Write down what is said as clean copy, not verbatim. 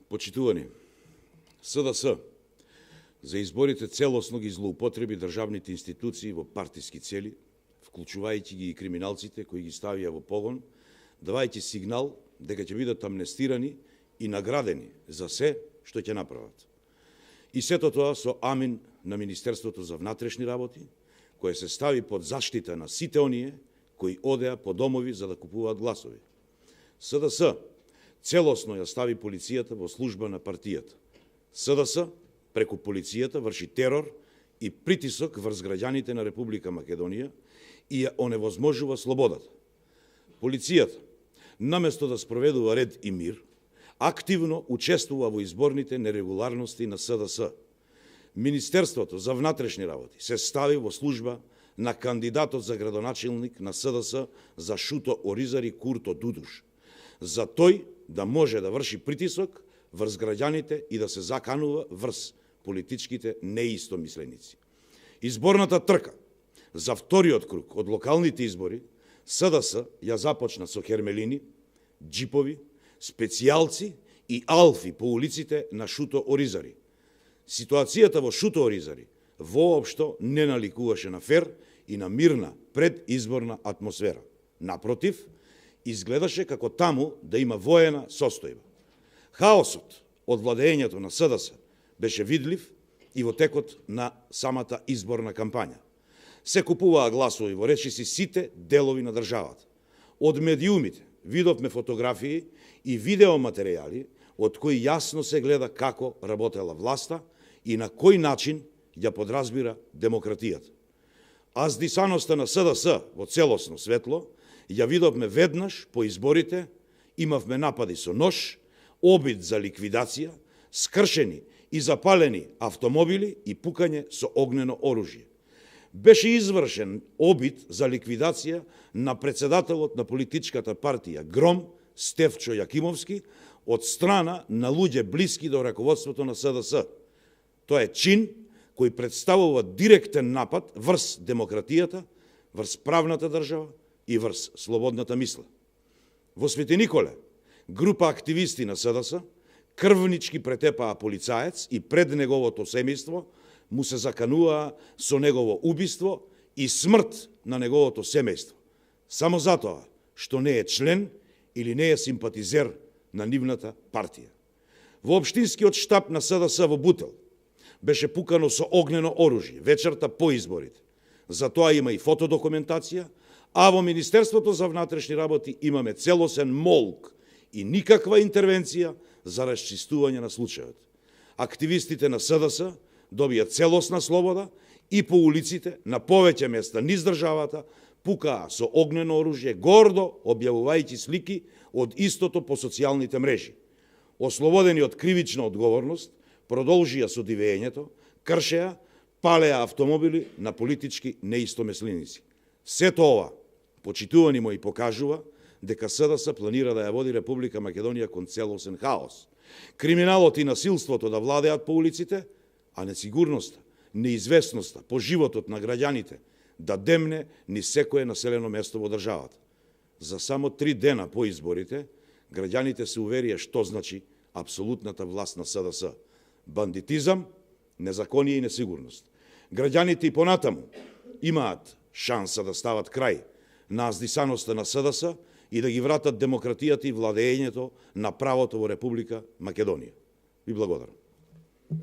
Почитувани, СДС за изборите целосно ги злоупотреби државните институции во партиски цели, вклучувајќи ги и криминалците кои ги ставија во погон, давајќи сигнал дека ќе бидат амнестирани и наградени за се што ќе направат. И сето тоа со амин на Министерството за внатрешни работи, кое се стави под заштита на сите оние кои одеа по домови за да купуваат гласови. СДС целосно ја стави полицијата во служба на партијата. СДС преку полицијата врши терор и притисок врз граѓаните на Република Македонија и ја оневозможува слободата. Полицијата, наместо да спроведува ред и мир, активно учествува во изборните нерегуларности на СДС. Министерството за внатрешни работи се стави во служба на кандидатот за градоначелник на СДС за Шуто Оризари Курто Дудуш, за тој да може да врши притисок врз граѓаните и да се заканува врз политичките неистомисленици. Изборната трка за вториот круг од локалните избори СДС ја започна со хермелини, джипови, специјалци и алфи по улиците на Шуто Оризари. Ситуацијата во Шуто Оризари воопшто не наликуваше на фер и на мирна предизборна атмосфера. Напротив, изгледаше како таму да има воена состојба. Хаосот од владењето на СДС беше видлив и во текот на самата изборна кампања. Се купуваа гласови во речиси сите делови на државата. Од медиумите видовме фотографии и видеоматеријали од кои јасно се гледа како работела власта и на кој начин ја подразбира демократијата. А здисаноста на СДС во целосно светло ја видовме веднаш по изборите, имавме напади со нож, обид за ликвидација, скршени и запалени автомобили и пукање со огнено оружје. Беше извршен обид за ликвидација на председателот на политичката партија Гром, Стефчо Јакимовски, од страна на луѓе блиски до раководството на СДС. Тоа е чин кој представува директен напад врз демократијата, врз правната држава и врз слободната мисла. Во Свети Николе, група активисти на СДС крвнички претепаа полицаец и пред неговото семејство му се закануваа со негово убиство и смрт на неговото семејство, само затоа што не е член или не е симпатизер на нивната партија. Во општинскиот штаб на СДС во Бутел беше пукано со огнено оружје вечерта по изборите. За тоа има и фотодокументација, а во Министерството за внатрешни работи имаме целосен молк и никаква интервенција за расчистување на случајот. Активистите на СДС добија целосна слобода и по улиците на повеќе места низ државата пукаа со огнено оружје, гордо објавувајќи слики од истото по социјалните мрежи. Ослободени од кривична одговорност, продолжија со дивењето, кршеа, палеа автомобили на политички неистомисленици. Сето ова, почитувани мои, покажува дека СДС планира да ја води Република Македонија кон целосен хаос. Криминалот и насилството да владеат по улиците, а несигурноста, неизвестноста по животот на граѓаните да демне ни секое населено место во државата. За само 3 дена по изборите, граѓаните се уверија што значи апсолутната власт на СДС. Бандитизам, незаконие и несигурност. Граѓаните и понатаму имаат шанса да стават крај на аздисаноста на СДС и да ги вратат демократијата и владењето на правото во Република Македонија. Ви благодарам.